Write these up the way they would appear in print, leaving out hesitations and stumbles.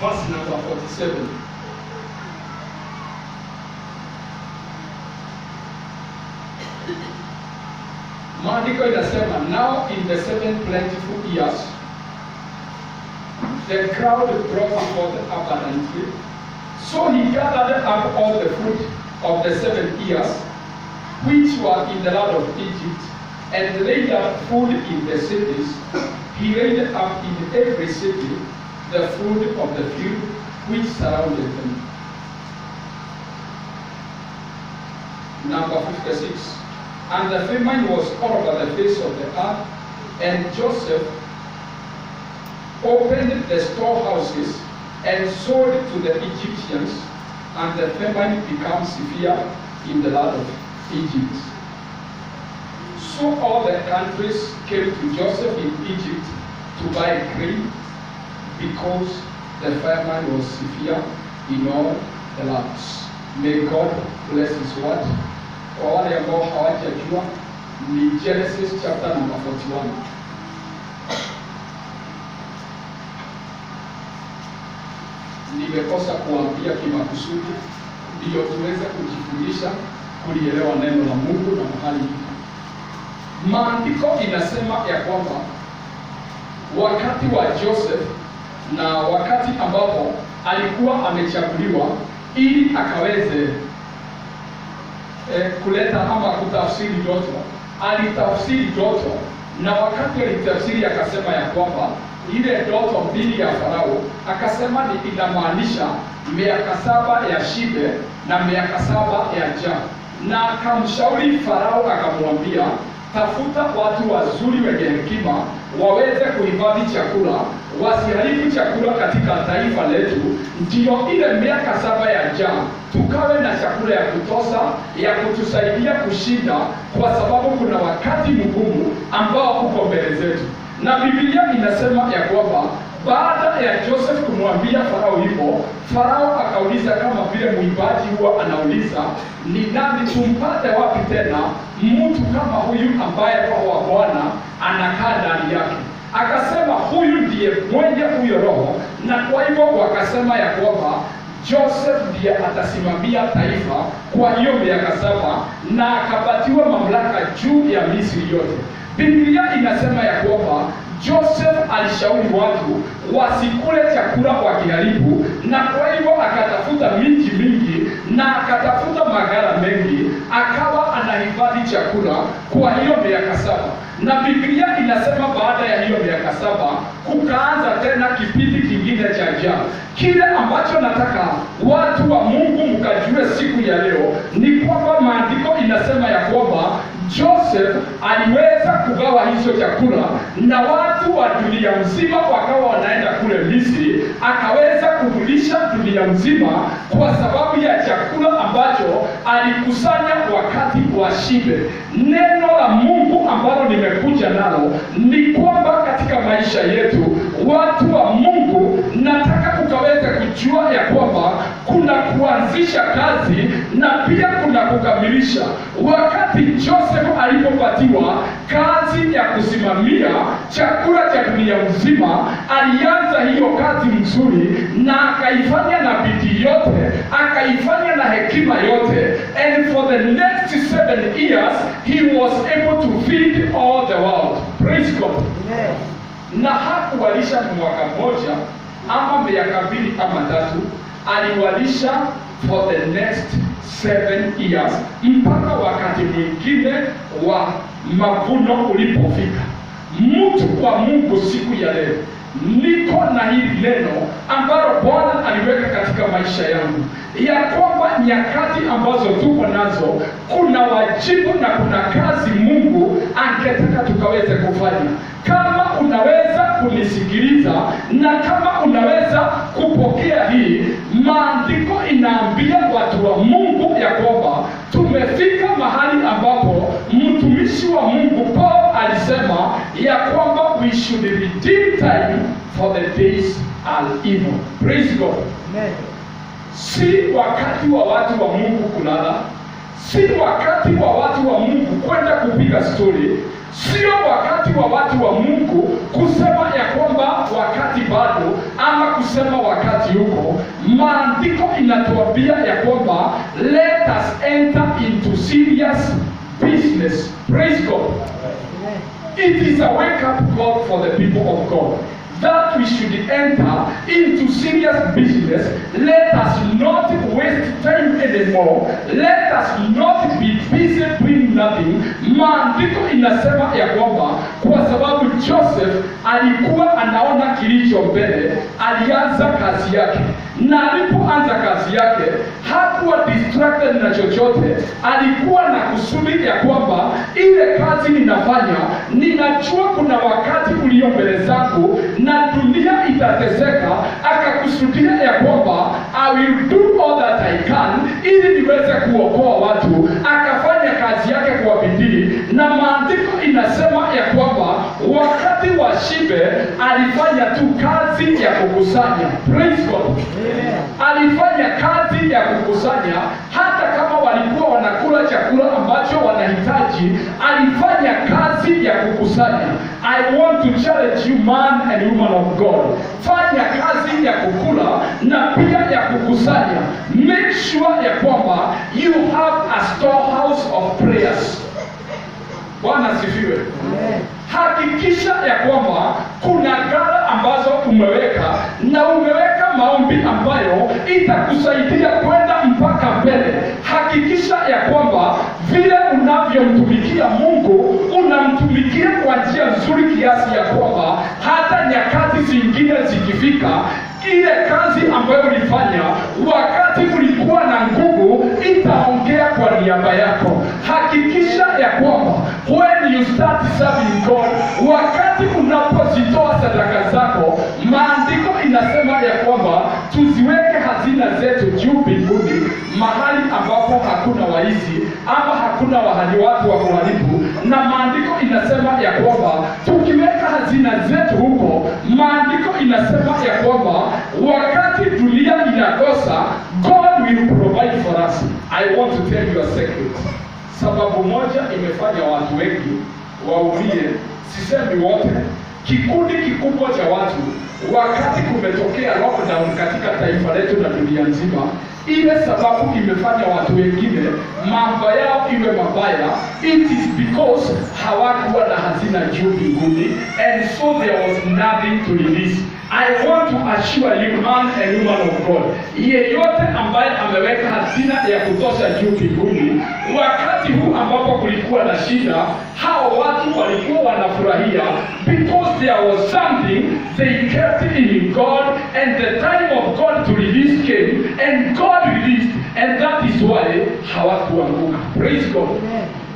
verse number 47. Maandiko inasema, now in the 7 plentiful years the crowd brought forth abundantly, so he gathered up all the fruit of the 7 years which were in the land of Egypt, and laid up food in the cities. He laid up in every city the fruit of the field which surrounded them. Number 56. And the famine was all over the face of the earth, and Joseph opened the storehouses and sold to the Egyptians, and the famine became severe in the land of Egypt. So all the countries came to Joseph in Egypt to buy grain, because the famine was severe in all the lands. May God bless His word. Kwa wale ambao hawajajua, ni Genesis chapter number 41. Nimekosa kuambia kimakusudi ndio tuweze kujifundisha kulielewa neno la Mungu na mahali hapa. Maandiko inasema ya kwamba wakati wa Joseph na wakati ambapo alikuwa amechaguliwa ili akaweze kuleta ama kutafsiri ndoto, alitafsiri ndoto, na wakati alitafsiri akasema ya kwamba ile ndoto mbili ya Farao, akasema ni inamaanisha miaka 7 ya shibe na miaka 7 ya njaa. Na akamshauri Farao akamwambia, tafuta watu wazuri wenye hekima waweze kuhifadhi chakula, wasiharibu chakula katika taifa letu, ndio ile miaka 7 ya njaa tukawe na chakula ya kutosha ya kutusaidia kushinda, kwa sababu kuna wakati mgumu ambao uko mbele zetu. Na Biblia inasema ya kwamba baada ya Joseph kumwambia Farao hivyo, Farao akauliza kama vile mwimbaji huwa anauliza, ni nani tumpate wapi tena mtu kama huyu ambaye Roho wa Bwana anakaa ndani yake? Akasema huyu ndiye mwenye huyo Roho, na kwa hivyo wakasema ya kwamba Joseph ndiye atasimamia taifa kwa hiyo miaka 7, na akapatiwa mamlaka juu ya Misri yote. Biblia inasema ya kwamba Joseph alishauri watu wasikule chakula wakiharibu, na kwa hivyo akatafuta miji mingi na akatafuta maghala mengi, akawa anahifadhi chakula kwa hiyo miaka 7. Na Biblia inasema baada ya hiyo miaka 7 kukaanza tena kipindi kingine cha njaa. Kile ambacho nataka watu wa Mungu mkajue siku ya leo ni kwamba maandiko inasema ya kwamba Joseph aliweza kugawa hizo chakula, na watu wa dunia mzima wakawa wanaenda kule Misri, akaweza kudulisha dunia mzima kwa sababu ya chakula ambacho alikusanya wakati wa shibe. Neno la Mungu ambalo nimekuja nalo ni kwamba katika maisha yetu watu wa Mungu, nataka ukaweze kujua ya kwamba kuna kuanzisha kazi na pia kuna kukamilisha. Wakati Joseph alipopatiwa kazi ya kusimamia chakula cha dunia mzima, alianza hiyo kazi nzuri na akaifanya na bidii yote, akaifanya na hekima yote, and for the next 7 years he was able to feed all the world. Praise God. Amen. Na hakuwalisha mwaka mmoja ama miaka 2 ama 3, aliwalisha for the next 7 years, mpaka wakati mwingine wa mavuno ulipofika. Mtu wa Mungu, siku ya leo niko na hili neno ambalo Bwana aliweka katika maisha yangu, ya kwamba nyakati ambazo tuko nazo kuna wajibu na kuna kazi Mungu angetaka tukaweze kufanya. Kama unaweza kunisikiliza na kama unaweza kupokea hii, maandiko inaambia watu wa Mungu ya kwamba tumefika mahali ambapo mtumishi wa Mungu Paul alisema ya kwamba we should redeem time for the days are evil. Praise God. Amen. Si wakati wa watu wa Mungu kulala, si wakati wa watu wa Mungu kwenda kupiga story, sio wakati wa watu wa Mungu kusema ya kwamba wakati bado, ama kusema kusema wakati huko, maandiko inatuambia ya kwamba let us enter into serious business. Praise God. It is a wake up call for the people of God that we should enter into serious business. Let us not waste time anymore. Let us not be busy doing nothing. Maandiko inasema ya kwamba kwa sababu Joseph alikuwa anaona kilicho mbele, alianza kazi yake, na alipoanza kazi yake hakuwa distracted na chochote. Alikuwa na kusudi ya kwamba ile kazi ninafanya, ninajua kuna wakati ulio mbele zangu na dunia itateseka. Akakusudia ya kwamba I will do all that I can ili niweze kuokoa watu. Akafanya kazi yake kwa bidii, na maandiko inasema ya kwamba wakati wa shibe alifanya tu kazi ya kukusanya. Praise God. Alifanya kazi ya kukusanya, hata kama walikuwa wanakula chakula ambacho wanahitaji, alifanya kazi ya kukusanya. I want to challenge you, man and woman of God. Fanya kazi ya kukula na pia ya kukusanya. Make sure ya kwamba you have a storehouse of prayers. Bwana sifiwe. Hakikisha ya kwamba kuna ghala ambazo umeweka, na umeweka maombi ambayo itakusaidia kwenda mpaka mbele. Hakikisha ya kwamba vile unavyomtumikia Mungu unamtumikia kwa njia nzuri kiasi ya kwamba hata nyakati zingine zikifika, ile kazi ambayo ulifanya wakati ulikuwa na nguvu itaongea kwa niaba yako. Hakikisha ya kwamba when you start serving God, wakati unapozitoa sadaka zako, maandiko inasema ya kwamba tuziweke hazina zetu juu mbinguni, mahali ambapo hakuna waizi ama hakuna wahali watu wa kuharibu. Na maandiko inasema ya kwamba tukiweka hazina zetu huko, maandiko inasema ya kwamba wakati dunia inakosa, God will provide for us. I want to tell you a secret. Sababu moja imefanya watu wengi waumie, sisemi wote, kikundi kikubwa cha watu, wakati kumetokea lockdown katika taifa letu na dunia nzima, ile sababu imefanya watu wengine mambo yao iwe mabaya. It is because hawakuwa na hazina juu mbinguni, and so there was nothing to release. I want to assure you, man and woman of God, yeyote ambaye ameweka hazina ya kutosha juu mbinguni, wakati huu ambapo kulikuwa na shida, hao watu walikuwa wanafurahia because there was something they kept in God, and the time of God to release came, and God released, and that is why hawakuanguka. Praise God.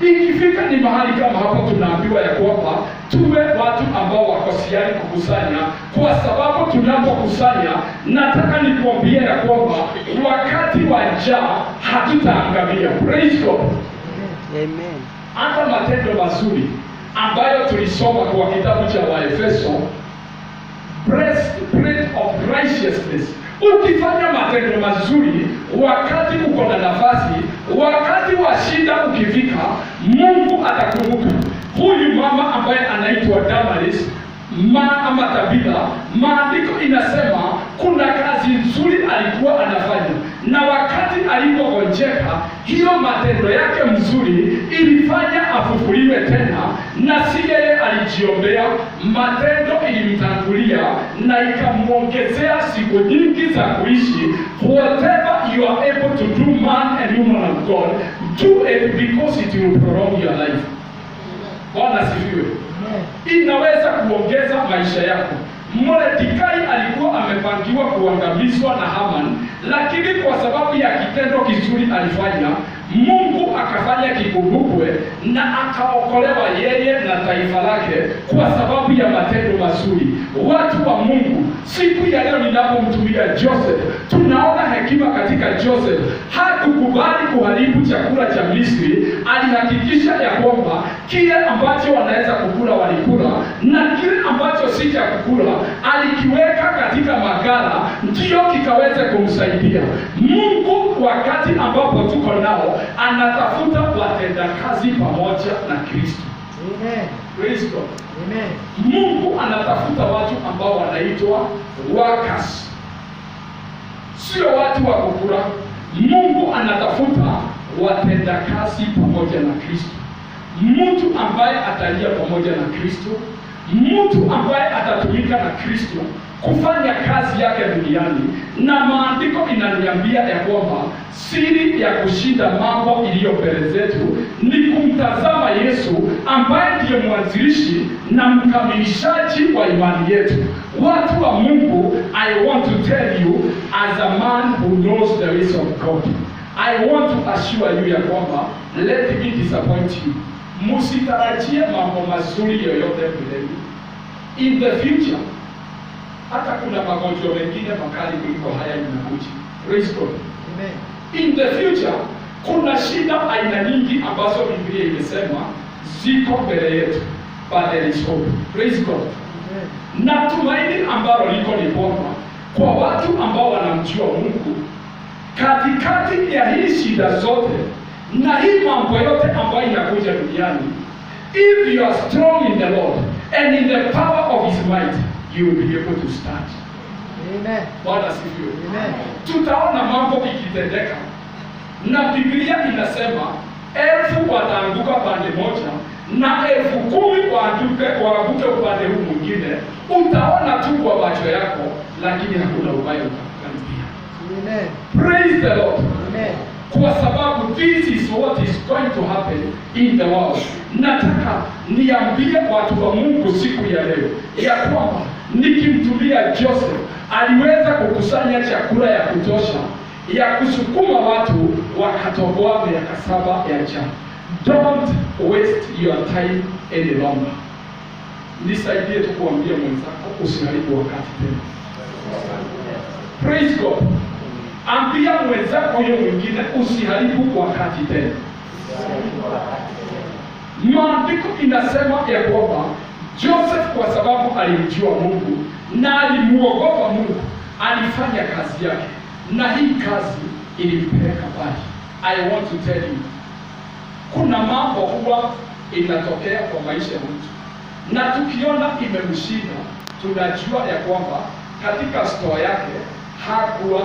Ikifika ni mahali kama hapo, tunaambiwa ya kwamba tuwe watu ambao wako tayari kukusanya, kwa sababu tunapokusanya, nataka nikuambie ya kwamba wakati wa njaa hatutaangamia. Praise God. Amen. Hata matendo mazuri ambayo tulisoma kwa kitabu cha Waefeso, breastplate of righteousness. Ukifanya matendo mazuri wakati uko na nafasi, wakati wa shida ukifika, Mungu atakumbuka. Huyu mama ambaye anaitwa Damaris ama Tabitha, maandiko inasema kuna kazi nzuri alikuwa anafanya, na wakati alipogonjeka, hiyo matendo yake mzuri ilifanya afufuliwe tena, na si yeye alijiombea. Matendo ilimtangulia na ikamwongezea siku nyingi za kuishi. Whatever you are able to do, man and woman of God, do it because it will prolong your life. Bwana sifiwe. Inaweza kuongeza maisha yako. Mordekai alikuwa amepangiwa kuangamizwa na Haman, lakini kwa sababu ya kitendo kizuri alifanya, Mungu akafanya kikumbukwe na akaokolewa yeye na taifa lake kwa sababu ya matendo mazuri. Watu wa Mungu, siku ya leo ninapomtumia Joseph, tunaona hekima katika Joseph. Hakukubali kuharibu chakula cha Misri, alihakikisha ya kwamba kile ambacho wanaweza kukula walikula, na kile ambacho si cha kukula alikiweka katika maghala, ndio kikaweze kumsaidia. Mungu wakati ambapo tuko nao anatafuta watenda kazi pamoja na Kristo. Amen. Praise God. Amen. Mungu anatafuta watu ambao wanaitwa workers. sio watu wa kukura. Mungu anatafuta watendakazi pamoja na Kristo, mtu ambaye atalia pamoja na Kristo, mtu ambaye atatumika na Kristo kufanya kazi yake duniani. Na maandiko inaniambia ya kwamba siri ya kushinda mambo iliyo mbele zetu ni kumtazama Yesu ambaye ndiye mwanzilishi na mkamilishaji wa imani yetu. Watu wa Mungu, I want to tell you as a man who knows the ways of God, I want to assure you ya kwamba, let me disappoint you, musitarajie mambo mazuri yoyote mbeleni. In the future, hata kuna magonjwa mengine makali kuliko haya yanakuja. Praise God. Amen. In the future, kuna shida aina nyingi ambazo Biblia imesema ziko mbele yetu, but there is hope. Praise God. Amen. Na tumaini ambalo liko ni kwamba kwa watu ambao wanamjua Mungu, katikati ya hii shida zote na hii mambo yote ambayo inakuja duniani, if you are strong in the Lord and in the power of his might, you will be able to stand. Amen. Bwana sifiwe. Amen. Tutaona mambo ikitendeka, na Biblia inasema 1000 wataanguka pande moja na 10,000 waanguke upande huu mwingine. Utaona tu kwa macho yako, lakini hakuna ubaya utakaribia. Amen. Praise the Lord. Amen. Kwa sababu this is what is going to happen in the world. Nataka niambie watu wa Mungu siku ya leo ya kwamba nikimtumia Joseph aliweza kukusanya chakula ya kutosha ya kusukuma watu wakatoboa miaka 7 ya njaa. Don't waste your time any longer. Nisaidie tu kuambia mwenzako usiharibu wakati tena. Praise God. Ambia mwenzako huyo mwingine usiharibu wakati tena. Maandiko inasema ya kwamba Joseph kwa sababu alimjua Mungu na alimuogopa Mungu, alifanya kazi yake na hii kazi ilimpeleka mbali. I want to tell you, kuna mambo huwa inatokea kwa maisha ya mtu na tukiona imemshinda, tunajua ya kwamba katika store yake hakuwa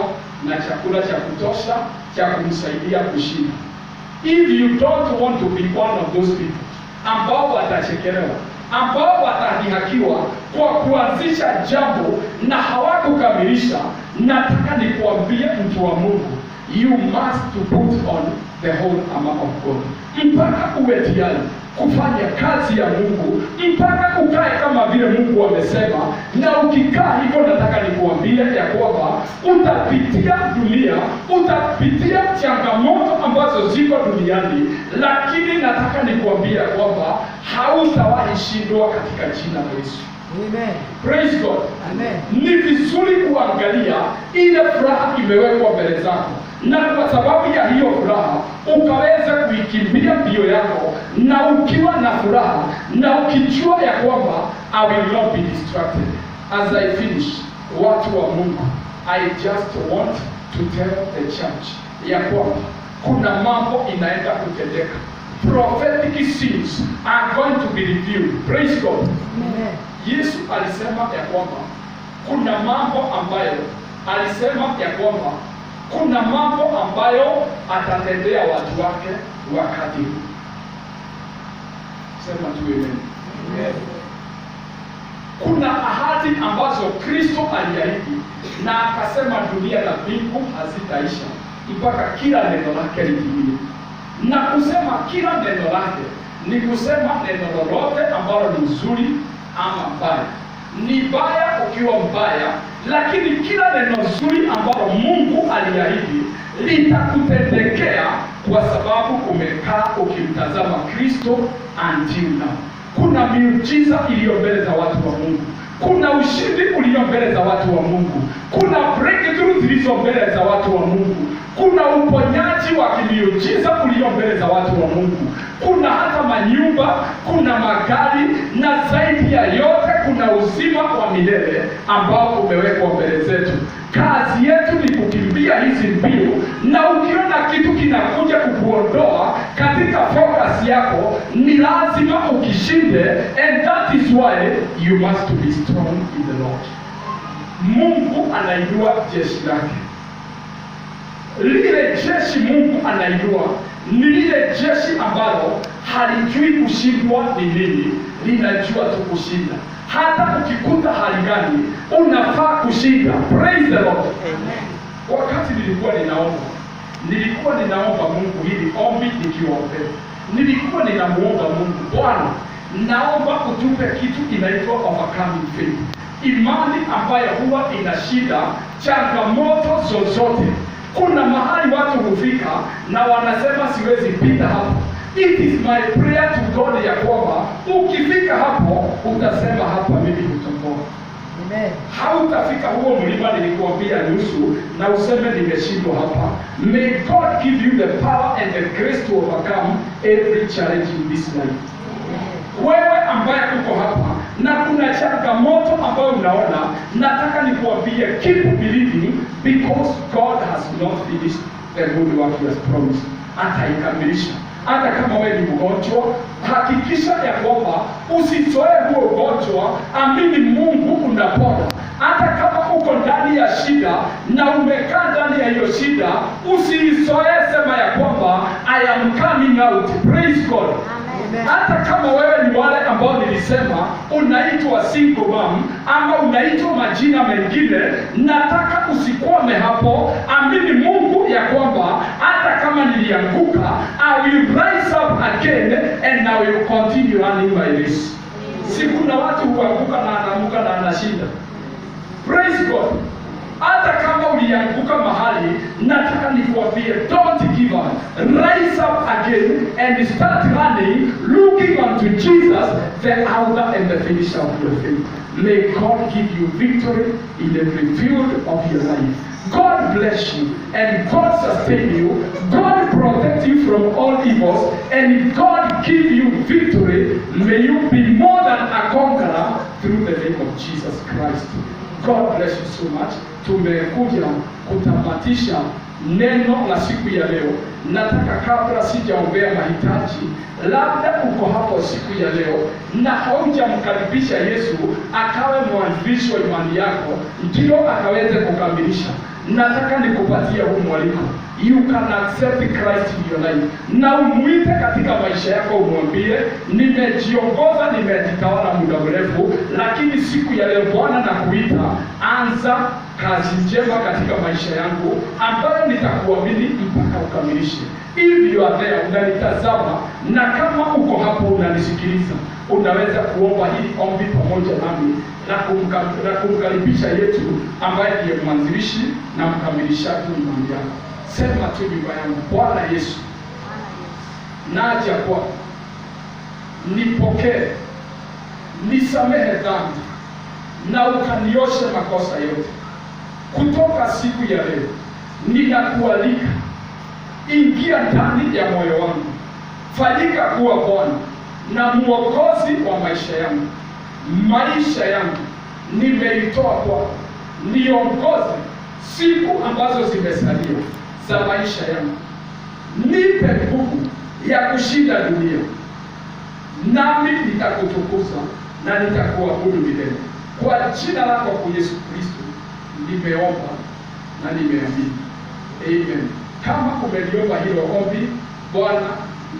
na chakula cha kutosha cha kumsaidia kushinda. If you don't want to be one of those people ambao watachekelewa, ambao watadhihakiwa kwa kuanzisha jambo na hawakukamilisha, nataka nikuambie mtu wa Mungu, you must to put on the whole armor of God, mpaka uwe tayari kufanya kazi ya Mungu, mpaka ukae kama vile Mungu amesema. Na ukikaa hivyo, nataka nikuambie ya kwamba utapitia dunia, utapitia changamoto ambazo ziko duniani, lakini nataka nikuambie ya kwamba hautawahi shindwa katika jina la Yesu. Amen. Praise God. Amen. Ni vizuri kuangalia ile furaha imewekwa mbele zako, na kwa sababu ya hiyo furaha ukaweza kuikimbia mbio yako, na ukiwa na furaha na ukijua ya kwamba I will not be distracted. As I finish, watu wa Mungu, I just want to tell the church ya kwamba kuna mambo inaenda kutendeka. Prophetic scenes are going to be revealed. Praise God. Amen. Yesu alisema ya kwamba kuna mambo ambayo atatendea watu wake wakati huu. Sema tu amen. Amen. Kuna ahadi ambazo Kristo aliahidi na akasema dunia na mbingu hazitaisha mpaka kila neno lake litimie. Na kusema kila neno lake ni kusema neno lolote ambalo ni nzuri ama mbaya. Ni baya ukiwa mbaya, lakini kila neno nzuri ambalo Mungu aliahidi litakutendekea kwa sababu umekaa ukimtazama Kristo until now. Kuna miujiza iliyo mbele za watu wa Mungu. Kuna ushindi ulio mbele za watu wa Mungu. Kuna breakthrough zilizo mbele za watu wa Mungu. Kuna uponyaji wa kimiujiza ulio mbele za watu wa Mungu. Kuna hata manyumba, kuna magari, na zaidi ya yote kuna uzima wa milele ambao umewekwa mbele zetu. Kazi yetu ni kukimbia hizi mbio, na ukiona kitu kinakuja kukuondoa katika focus yako, ni lazima ukishinde, and that is why you must be strong in the Lord. Mungu anainua jeshi lake. Lile jeshi Mungu anaijua ni lile jeshi ambalo halijui kushindwa ni nini, linajua tu kushinda. Hata ukikuta hali gani, unafaa kushinda. Praise the Lord. Amen. Wakati nilikuwa ninaomba Mungu hili ombi nikiwaombea, nilikuwa ninamuomba Mungu, Bwana, naomba utupe kitu inaitwa overcoming faith, imani ambayo huwa inashinda changamoto zozote. Kuna mahali watu hufika na wanasema siwezi pita hapo. It is my prayer to God ya kwamba ukifika hapo utasema hapa mimi nitakuwa. Amen. Hautafika huo mlima nilikuambia nusu na useme nimeshindwa hapa. May God give you the power and the grace to overcome every challenge in this life. Wewe ambaye uko hapa na kuna changamoto ambayo unaona, nataka nikuambie keep believing, because God has not finished the good work he has promised. Ataikamilisha. Hata kama wewe ni mgonjwa, hakikisha ya kwamba usizoe huo ugonjwa, amini Mungu unapona. Hata kama uko ndani ya shida na umekaa ndani ya hiyo shida, usizoe, sema ya kwamba I am coming out. Praise God. Amen. Hata kama wewe ni wale ambao nilisema unaitwa single mom ama unaitwa majina mengine, nataka usikwame hapo. Amini Mungu ya kwamba hata kama nilianguka, I will rise up again and I will continue running my race. Si kuna watu huanguka na anaamka na anashinda. Praise God. Hata kama ulianguka mahali, nataka nikuambie, don't give up. Rise up again and start running, looking unto Jesus, the author and the finisher of your faith. May God give you victory in every field of your life. God bless you and God sustain you. God protect you from all evils, and God give you victory. May you be more than a conqueror through the name of Jesus Christ. God bless you so much. Tumekuja kutamatisha neno la siku ya leo. Nataka kabla sijaombea mahitaji, labda uko hapo siku ya leo na haujamkaribisha Yesu akawe mwanzilishi wa imani yako, ndio akaweze kukamilisha, nataka nikupatie huu mwaliko. You can accept Christ in your life. Na umuite katika maisha yako, umwambie, nimejiongoza, nimejitawala muda mrefu, lakini siku ya leo Bwana nakuita, anza kazi njema katika maisha yangu ambayo nitakuamini mpaka ukamilishe. If you are there, unanitazama na kama uko hapo unanisikiliza, unaweza kuomba hili ombi pamoja nami na kumkaribisha Yesu ambaye ndiye mwanzilishi na mkamilishaji wa imani yako. Sema tu nyumba yangu, Bwana Yesu, naja kwako, nipokee, nisamehe dhambi na ukanioshe makosa yote. Kutoka siku ya leo ninakualika, ingia ndani ya moyo wangu, fanyika kuwa Bwana na Mwokozi wa maisha yangu. Maisha yangu nimeitoa kwako, niongoze siku ambazo zimesalia za maisha yangu. Nipe nguvu ya kushinda dunia, nami nitakutukuza na nitakuabudu milele. Kwa jina lako kwa Yesu Kristo nimeomba na nimeamini. Amen. Kama umeliomba hilo ombi, Bwana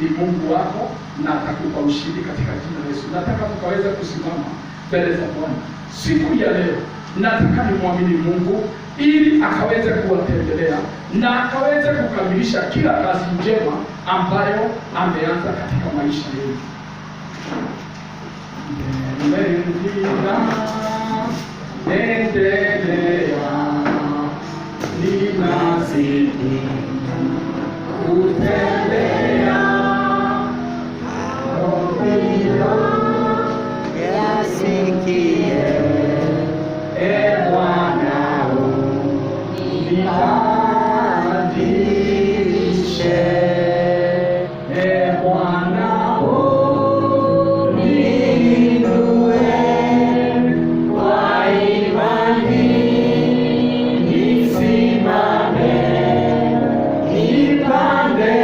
ni Mungu wako na atakupa ushindi katika jina la Yesu. Nataka tukaweza kusimama mbele za Bwana siku ya leo. Nataka nimwamini Mungu ili akaweze kuwatembelea na akaweze kukamilisha kila kazi njema ambayo ameanza katika maisha yetu. Endelea, ninazidi kutembea yasikie, Bwana unibadilishe, Bwana uninue kwa imani, nisimame nipande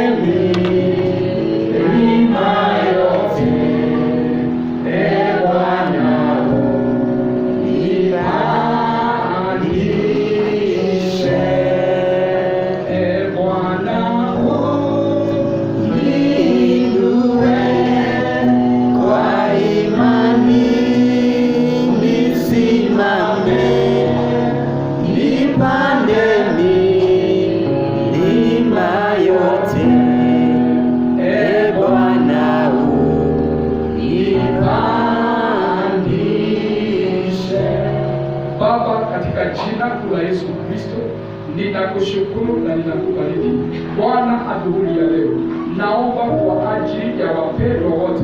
jina kuu la Yesu Kristo ninakushukuru na ninakubariki Bwana. Adhuhuri ya leo naomba kwa ajili ya wapendwa wote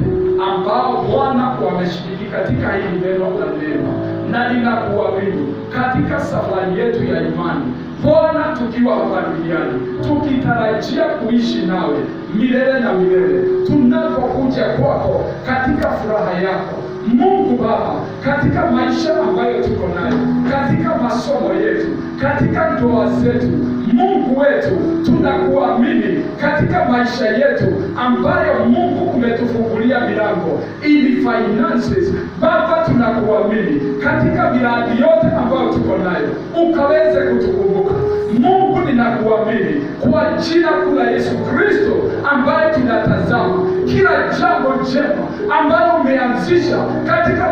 ambao Bwana wameshiriki katika hili neno la neema, na ninakuamini katika safari yetu ya imani Bwana, tukiwa hapa duniani tukitarajia kuishi nawe milele na milele, tunapokuja kwako katika furaha yako Mungu Baba, katika maisha ambayo tuko nayo, katika masomo yetu, katika ndoa zetu, Mungu wetu, tunakuamini katika maisha yetu ambayo Mungu umetufungulia milango ili finances. Baba, tunakuamini katika miradi yote ambayo tuko nayo ukaweze kutukumbuka Mungu. Ninakuamini kwa jina kuu la Yesu Kristo ambaye tunatazama kila jambo jema ambalo umeanzisha katika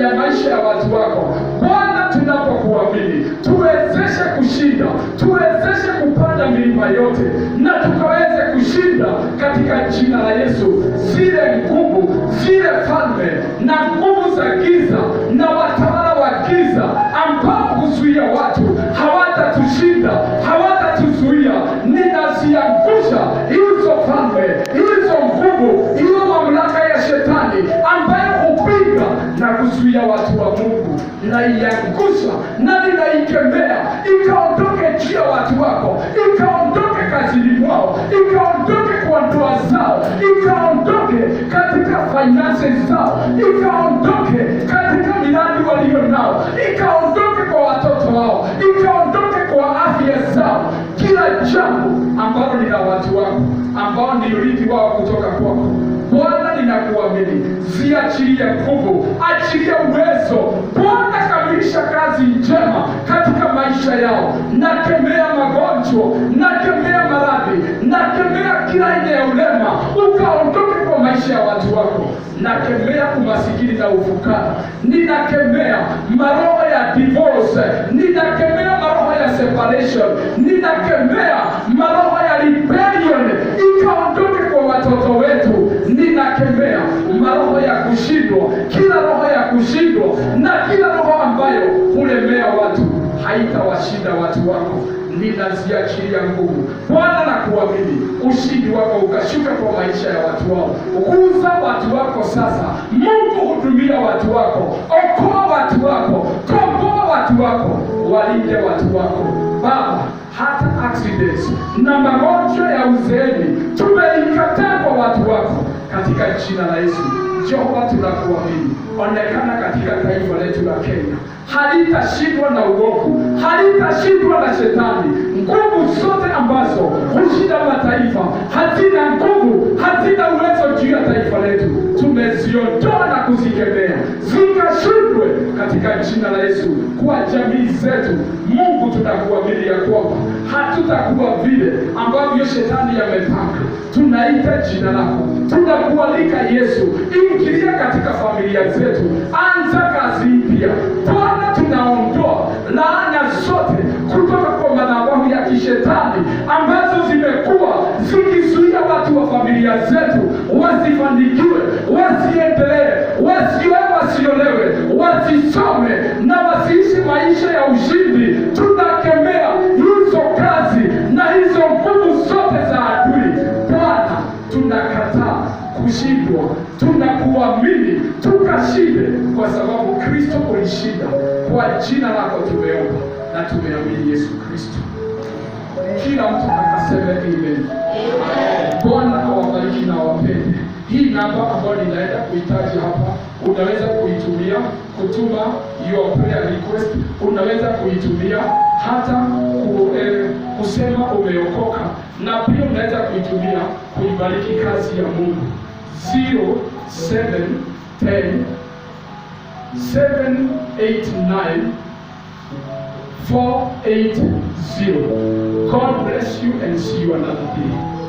ya maisha ya watu wako Bwana. Tunapokuamini tuwezeshe kushinda, tuwezeshe kupanda milima yote na tukaweze kushinda katika jina la Yesu zile nguvu, zile falme na nguvu za giza na watawala wa giza ambao kuzuia watu hawatatushinda, hawatatuzuia. Ninaziangusha hizo falme, hizo nguvu, hiyo mamlaka ya shetani ambayo hupinga na kuzuia watu wa Mungu. Naiangusha na ninaikemea ikaondoke juu ya watu wako, ikaondoke kazini mwao, ikaondoke kwa ndoa zao, ikaondoke katika finances zao, ikaondoke katika miradi walio nao, ikaondoke kwa watoto wao, ikaondoke kwa afya zao. Kila jambo ambalo ni la watu wako ambao ni urithi wao kutoka kwako Bwana, ninakuamini, ziachilie nguvu, achilia uwezo Bwana, kamilisha kazi njema katika maisha yao. Nakemea magonjwa, nakemea maradhi, nakemea kila aina ya ulema ukaondoke kwa maisha ya watu wako. Nakemea umasikini na ufukara, ninakemea maroho ya divorce, ninakemea maroho ya separation, ninakemea maroho ya rebellion ikaondoke kwa watoto wetu. Ninakemea maroho ya kushindwa, kila roho ya kushindwa na kila roho ambayo hulemea watu haitawashinda watu wako. Ninaziachilia nguvu Bwana, na kuamini ushindi wako ukashuka kwa maisha ya watu wao. Kuza watu wako sasa Mungu, hudumia watu wako, okoa watu wako, komboa watu wako, walinde watu wako Baba. Hata accidents na magonjwa ya uzeeni tumeikataa kwa watu wako katika jina la Yesu. Jehova, tunakuamini, onekana katika taifa letu la Kenya. Halitashindwa na uovu, halitashindwa na shetani. Nguvu zote ambazo hushinda mataifa hazina nguvu, hazina uwezo juu ya taifa letu, tumeziondoa na kuzikemea zikashindwe katika jina la Yesu. Kwa jamii zetu Mungu, tunakuamini ya kwamba hatutakuwa vile ambavyo shetani yamepanga. Tunaita jina lako, tunakualika Yesu, ingilia katika familia zetu, anza kazi mpya Bwana. Tunaondoa laana zote kutoka kwa madhabahu ya kishetani ambazo zimekuwa zikizuia watu wa familia zetu wasifanikiwe, wasiendelee, wasiolewe, wasisome na wasiishi maisha ya ushindi. Tunakemea hizo kazi na hizo nguvu zote za adui Bwana. Tunakataa kushindwa, tunakuamini tukashinde, kwa sababu Kristo ulishinda. Kwa jina lako tumeomba na tumeamini Yesu Kristo. Kila mtu akaseme amen. Bwana awabariki na awapende. Hii namba ambayo ninaenda kuhitaji hapa, unaweza kuitumia kutuma your prayer request, unaweza kuitumia hata kusema umeokoka, na pia unaweza kuitumia kuibariki kazi ya Mungu. 0710 789 480. God bless you and see you another day.